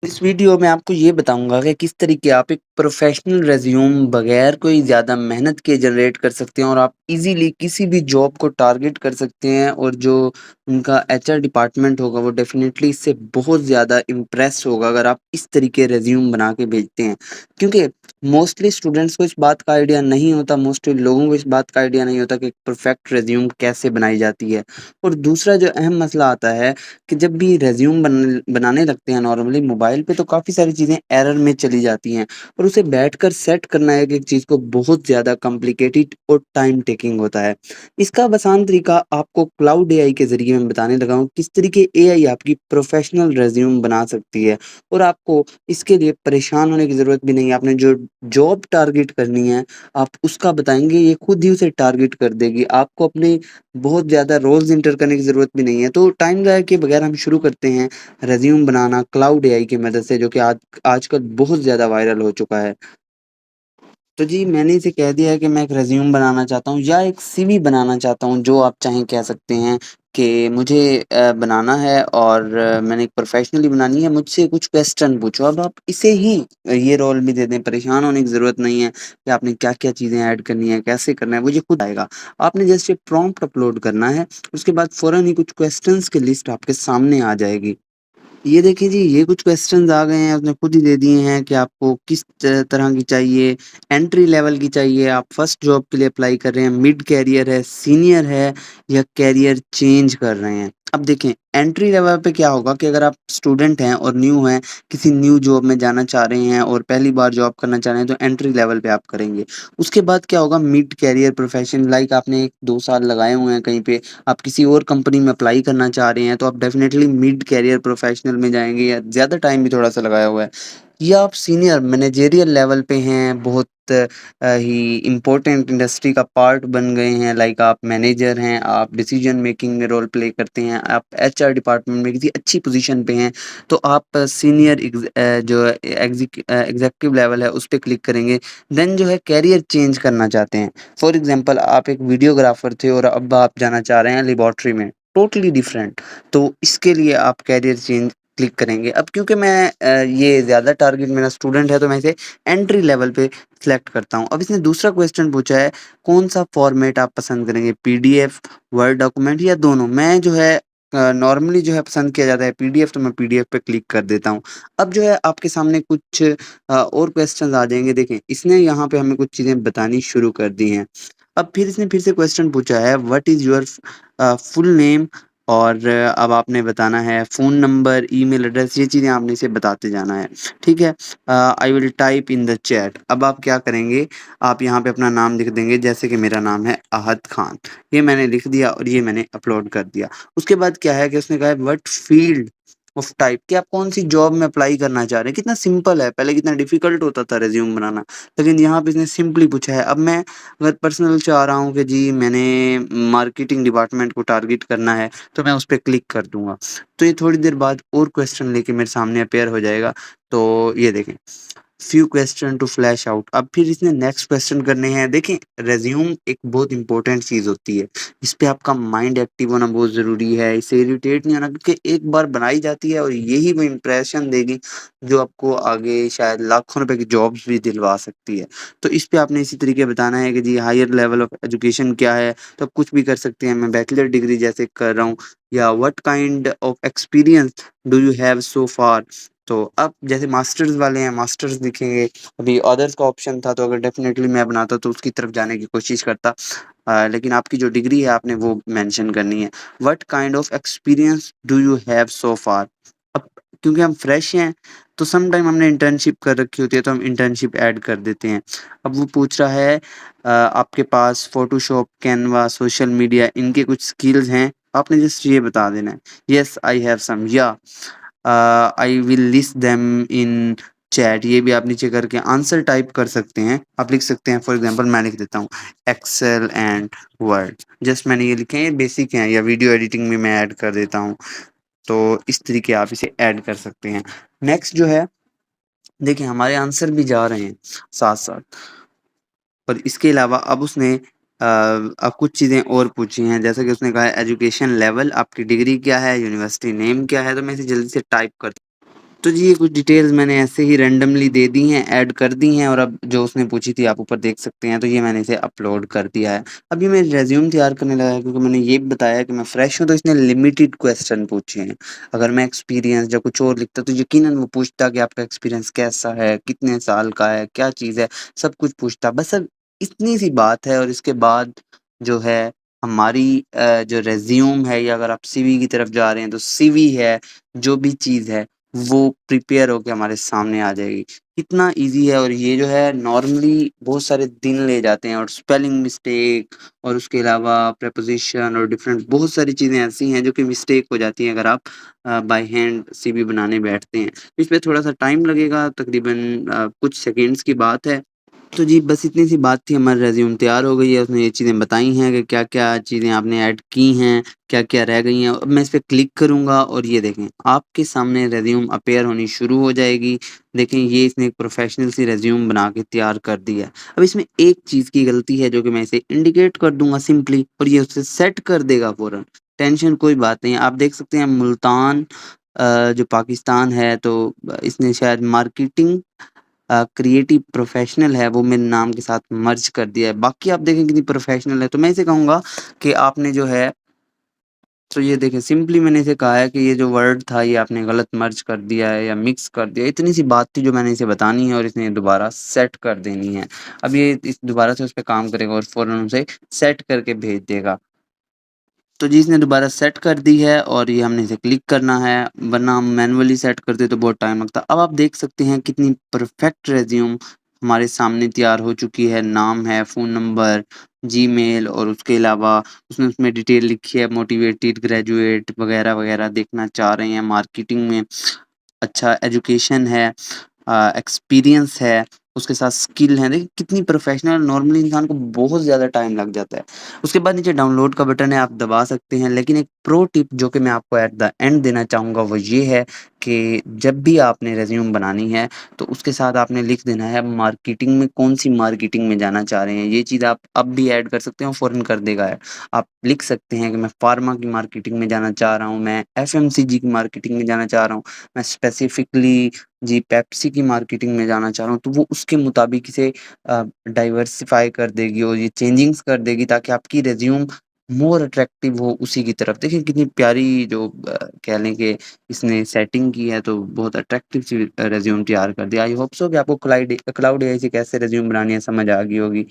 इस वीडियो में आपको ये बताऊँगा कि किस तरीके आप एक प्रोफ़ेशनल रिज़्यूम बगैर कोई ज़्यादा मेहनत किए जनरेट कर सकते हैं और आप ईज़िली किसी भी जॉब को टारगेट कर सकते हैं और जो उनका एचआर डिपार्टमेंट होगा वो डेफ़िनेटली इससे बहुत ज़्यादा इम्प्रेस होगा अगर आप इस तरीके रिज़्यूम बना के भेजते हैं। क्योंकि मोस्टली स्टूडेंट्स को इस बात का आइडिया नहीं होता, मोस्टली लोगों को इस बात का आइडिया नहीं होता कि एक परफ़ेक्ट रिज़्यूम कैसे बनाई जाती है। और दूसरा जो अहम मसला आता है कि जब भी रिज़्यूम बनाने लगते हैं नॉर्मली मोबाइल पे तो काफ़ी सारी चीज़ें एरर में चली जाती हैं और उसे बैठकर सेट करना एक-एक चीज़ को बहुत ज़्यादा कॉम्प्लिकेटेड और टाइम टेकिंग होता है। इसका आसान तरीका आपको क्लाउड एआई के ज़रिए मैं बताने लगा हूँ, किस तरीके एआई आपकी प्रोफ़ेशनल रिज़्यूम बना सकती है और आपको इसके लिए परेशान होने की ज़रूरत भी नहीं है। आपने जो जॉब टारगेट करनी है, आप उसका बताएँगे, ये खुद ही उसे टारगेट कर देगी। आपको अपने बहुत ज़्यादा रोल्स एंटर करने की ज़रूरत भी नहीं है। तो टाइम ज़ाया किए बगैर हम शुरू करते हैं रिज़्यूम बनाना क्लाउड एआई की मदद से जो कि आज आजकल बहुत ज़्यादा वायरल हो चुका है। तो जी, मैंने इसे कह दिया है कि मैं एक रिज़्यूम बनाना चाहता हूँ या एक सीवी बनाना चाहता हूँ, जो आप चाहें कह सकते हैं कि मुझे बनाना है और मैंने एक प्रोफ़ेशनली बनानी है, मुझसे कुछ क्वेश्चन पूछो। अब आप इसे ही ये रोल भी दे दें, परेशान होने की ज़रूरत नहीं है कि आपने क्या-क्या चीज़ें ऐड करनी है, कैसे करना है, वो ये खुद आएगा। आपने जस्ट एक प्रॉम्प्ट अपलोड करना है, उसके बाद फ़ौरन ही कुछ क्वेश्चन्स की लिस्ट आपके सामने आ जाएगी। ये देखिए जी, ये कुछ क्वेश्चन्स आ गए हैं, उसने खुद ही दे दिए हैं कि आपको किस तरह की चाहिए, एंट्री लेवल की चाहिए, आप फर्स्ट जॉब के लिए अप्लाई कर रहे हैं, मिड करियर है, सीनियर है या करियर चेंज कर रहे हैं। अब देखें, एंट्री लेवल पे क्या होगा कि अगर आप स्टूडेंट हैं और न्यू हैं, किसी न्यू जॉब में जाना चाह रहे हैं और पहली बार जॉब करना चाह रहे हैं, तो एंट्री लेवल पे आप करेंगे। उसके बाद क्या होगा मिड करियर प्रोफेशन लाइक आपने 2 साल लगाए हुए हैं कहीं पे आप किसी और कंपनी में अप्लाई करना चाह रहे हैं, तो आप डेफ़िनेटली मिड करियर प्रोफ़ेशनल में जाएँगे या ज़्यादा टाइम भी थोड़ा-सा लगाया हुआ है। या आप सीनियर मैनेजेरियल लेवल पे हैं, बहुत ही इम्पोर्टेंट इंडस्ट्री का पार्ट बन गए हैं, लाइक आप मैनेजर हैं, आप डिसीज़न मेकिंग में रोल प्ले करते हैं, आप एचआर डिपार्टमेंट में किसी अच्छी पोज़ीशन पे हैं, तो आप सीनियर जो एग्ज़ेक्टिव लेवल है, उस पे क्लिक करेंगे। देन जो है करियर चेंज करना चाहते हैं। फॉर एग्ज़ाम्पल आप एक वीडियोग्राफ़र थे और अब आप जाना चाह रहे हैं लैबोरेटरी में, टोटली डिफरेंट। तो इसके लिए आप करियर चेंज क्लिक करेंगे। अब क्योंकि मैं ये ज़्यादा टारगेट मेरा स्टूडेंट है तो मैं इसे एंट्री लेवल पे सिलेक्ट करता हूँ। अब इसने दूसरा क्वेश्चन पूछा है, कौन-सा फ़ॉर्मेट आप पसंद करेंगे पीडीएफ, वर्ड डॉक्यूमेंट या दोनों? मैं जो है नॉर्मली जो है पसंद किया जाता है पीडीएफ तो मैं पीडीएफ पे क्लिक कर देता हूँ। अब जो है आपके सामने कुछ और क्वेश्चन्स आ जाएँगे। देखें, इसने यहाँ पे हमें कुछ चीज़ें बतानी शुरू कर दी हैं। अब फिर इसने फिर से क्वेश्चन पूछा है what is your full name और अब आपने बताना है फ़ोन नंबर, ईमेल एड्रेस ये चीज़ें आपने इसे बताते जाना है, ठीक है? I will type in the chat अब आप क्या करेंगे, आप यहाँ पे अपना नाम लिख देंगे जैसे कि मेरा नाम है अहद खान। ये मैंने लिख दिया और ये मैंने अपलोड कर दिया। उसके बाद क्या है कि उसने कहा है व्हाट फील्ड ऑफ टाइप कि आप कौन-सी जॉब में अप्लाई करना चाह रहे हैं। कितना सिंपल है, पहले कितना डिफ़िकल्ट होता था रिज़्यूम बनाना, लेकिन यहाँ पे इसने सिंपली पूछा है। अब मैं अगर पर्सनल चाह रहा हूँ कि जी मैंने मार्केटिंग डिपार्टमेंट को टारगेट करना है, तो मैं उस पे क्लिक कर दूँगा। तो ये थोड़ी देर बाद और क्वेश्चन लेके मेरे सामने अपीयर हो जाएगा। तो ये देखें, few question to flash out अब फिर इसने नेक्स्ट क्वेश्चन करने हैं। देखें, रिज़्यूम एक बहुत इम्पोर्टेंट चीज़ होती है। इस पे आपका माइंड एक्टिव होना बहुत ज़रूरी है। इससे इरिटेट नहीं होना क्योंकि एक बार बनाई जाती है और यही वो इंप्रेशन देगी जो आपको आगे शायद लाखों रुपए की जॉब्स भी दिलवा सकती है। तो इस पे आपने इसी तरीके बताना है कि जी हायर लेवल ऑफ एजुकेशन क्या है, तो आप कुछ भी कर सकते हैं। मैं बैचलर डिग्री जैसे कर रहा हूँ या what kind of experience do you have so far? तो अब जैसे मास्टर्स वाले हैं, मास्टर्स लिखेंगे, अभी अदर्स का ऑप्शन था तो अगर डेफ़िनेटली मैं बनाता तो उसकी तरफ जाने की कोशिश करता। लेकिन आपकी जो डिग्री है आपने वो मेंशन करनी है। What kind of experience do you have so far? अब क्योंकि हम फ्रेश हैं, तो सम टाइम हमने इंटर्नशिप कर रखी होती है, तो हम इंटर्नशिप ऐड कर देते हैं। अब वो पूछ रहा है आपके पास फ़ोटोशॉप, कैनवा, सोशल मीडिया इनके कुछ स्किल्स हैं? आपने जस्ट ये बता देना है। येस आई हैव सम या I will list them in chat ये भी आप नीचे करके आंसर टाइप कर सकते हैं। आप लिख सकते हैं फॉर एग्ज़ाम्पल मैं लिख देता हूँ एक्सेल एंड वर्ड जस्ट मैंने ये लिखे हैं, ये बेसिक हैं या वीडियो एडिटिंग में मैं ऐड कर देता हूँ। तो इस तरीके आप इसे ऐड कर सकते हैं। नेक्स्ट जो है, देखिए हमारे आंसर भी जा रहे हैं साथ-साथ और इसके अलावा अब उसने अब कुछ चीज़ें और पूछी हैं, जैसे कि उसने कहा है एजुकेशन लेवल, आपकी डिग्री क्या है, यूनिवर्सिटी नेम क्या है? तो मैं इसे जल्दी से टाइप कर तो जी ये कुछ डिटेल्स मैंने ऐसे ही रैंडमली दे दी हैं, ऐड कर दी हैं और अब जो उसने पूछी थी आप ऊपर देख सकते हैं, तो ये मैंने इसे अपलोड कर दिया है। अब ये मैं रिज़्यूम तैयार करने लगा क्योंकि मैंने ये भी बताया कि मैं फ्रेश हूँ तो इसने लिमिटेड क्वेश्चन पूछे हैं। अगर मैं एक्सपीरियंस या कुछ और लिखता तो यकीनन वो पूछता कि आपका एक्सपीरियंस कैसा है, कितने साल का है, क्या चीज़ है, सब कुछ पूछता। बस अब इतनी सी बात है और इसके बाद जो है हमारी जो रिज़्यूम है या अगर आप सीवी की तरफ जा रहे हैं तो सीवी है, जो भी चीज़ है वो प्रिपेयर होके हमारे सामने आ जाएगी। कितना ईज़ी है और ये जो है नॉर्मली बहुत सारे दिन ले जाते हैं और स्पेलिंग मिस्टेक और उसके अलावा प्रीपोज़िशन और डिफरेंट बहुत सारी चीज़ें ऐसी हैं जो कि मिस्टेक हो जाती हैं अगर आप बाय हैंड सीवी बनाने बैठते हैं। इसमें थोड़ा-सा टाइम लगेगा तकरीबन कुछ सेकंड्स की बात है। तो जी, बस इतनी सी बात थी, हमारी रिज़्यूम तैयार हो गई है, उसने ये चीज़ें बताई हैं कि क्या-क्या चीज़ें आपने ऐड की हैं, क्या-क्या रह गई हैं। अब मैं इस पे क्लिक करूँगा और ये देखें, आपके सामने रिज़्यूम अपीयर होनी शुरू हो जाएगी। देखें, ये इसने एक प्रोफ़ेशनल सी रिज़्यूम बना के तैयार कर दी है। अब इसमें एक चीज़ की गलती है जो कि मैं इसे इंडिकेट कर दूँगा सिंपली और ये उसे सेट कर देगा फ़ौरन। टेंशन कोई बात नहीं है, आप देख सकते हैं मुल्तान जो पाकिस्तान है तो इसने शायद मार्केटिंग क्रिएटिव प्रोफ़ेशनल है, वो मेरे नाम के साथ मर्ज कर दिया है। बाकी आप देखें कितनी प्रोफ़ेशनल है, तो मैं इसे कहूँगा कि आपने जो है तो ये देखिए सिंपली मैंने इसे कहा है कि ये जो वर्ड था ये आपने गलत मर्ज कर दिया है या मिक्स कर दिया है। इतनी सी बात थी जो मैंने इसे बतानी है और इसने दोबारा सेट कर देनी है। अब ये इस दोबारा से उस पे काम करेगा और फ़ौरन उसे सेट करके भेज देगा। तो जी, इसने दोबारा सेट कर दी है और ये हमने इसे क्लिक करना है, वरना हम मैनुअली सेट करते तो बहुत टाइम लगता। अब आप देख सकते हैं कितनी परफेक्ट रिज़्यूम हमारे सामने तैयार हो चुकी है। नाम है, फ़ोन नंबर, जीमेल और उसके अलावा उसने उसमें डिटेल लिखी है मोटिवेटेड ग्रेजुएट वगैरह-वगैरह देखना चाह रहे हैं मार्केटिंग में। अच्छा एजुकेशन है एक्सपीरियंस है, उसके साथ स्किल है। देखिए कितनी प्रोफ़ेशनल नॉर्मली इंसान को बहुत ज़्यादा टाइम लग जाता है। उसके बाद नीचे डाउनलोड का बटन है, आप दबा सकते हैं। लेकिन एक प्रो टिप जो कि मैं आपको एट द एंड देना चाहूँगा वो ये है कि जब भी आपने रिज़्यूम बनानी है, तो उसके साथ आपने लिख देना है मार्केटिंग में कौन-सी मार्केटिंग में जाना चाह रहे हैं। ये चीज़ आप अब भी ऐड कर सकते हैं और फ़ौरन कर देगा ऐड। आप लिख सकते हैं कि मैं फ़ार्मा की मार्केटिंग में जाना चाह रहा हूँ, मैं एफएमसीजी की मार्केटिंग में जाना चाह रहा हूँ। मैं स्पेसिफिकली जी पेप्सी की मार्केटिंग में जाना चाह रहा हूँ, तो वो उसके मुताबिक इसे डाइवर्सिफ़ाई कर देगी और ये चेंजिंग्स कर देगी ताकि आपकी रिज़्यूम मोर अट्रैक्टिव हो उसी की तरफ। देखिए कितनी प्यारी जो कह लें कि इसने सेटिंग की है तो बहुत अट्रैक्टिव सी रिज़्यूम तैयार कर दिया। आई होप सो कि आपको क्लाउड एआई से कैसे रिज़्यूम बनानी है समझ आ गई होगी।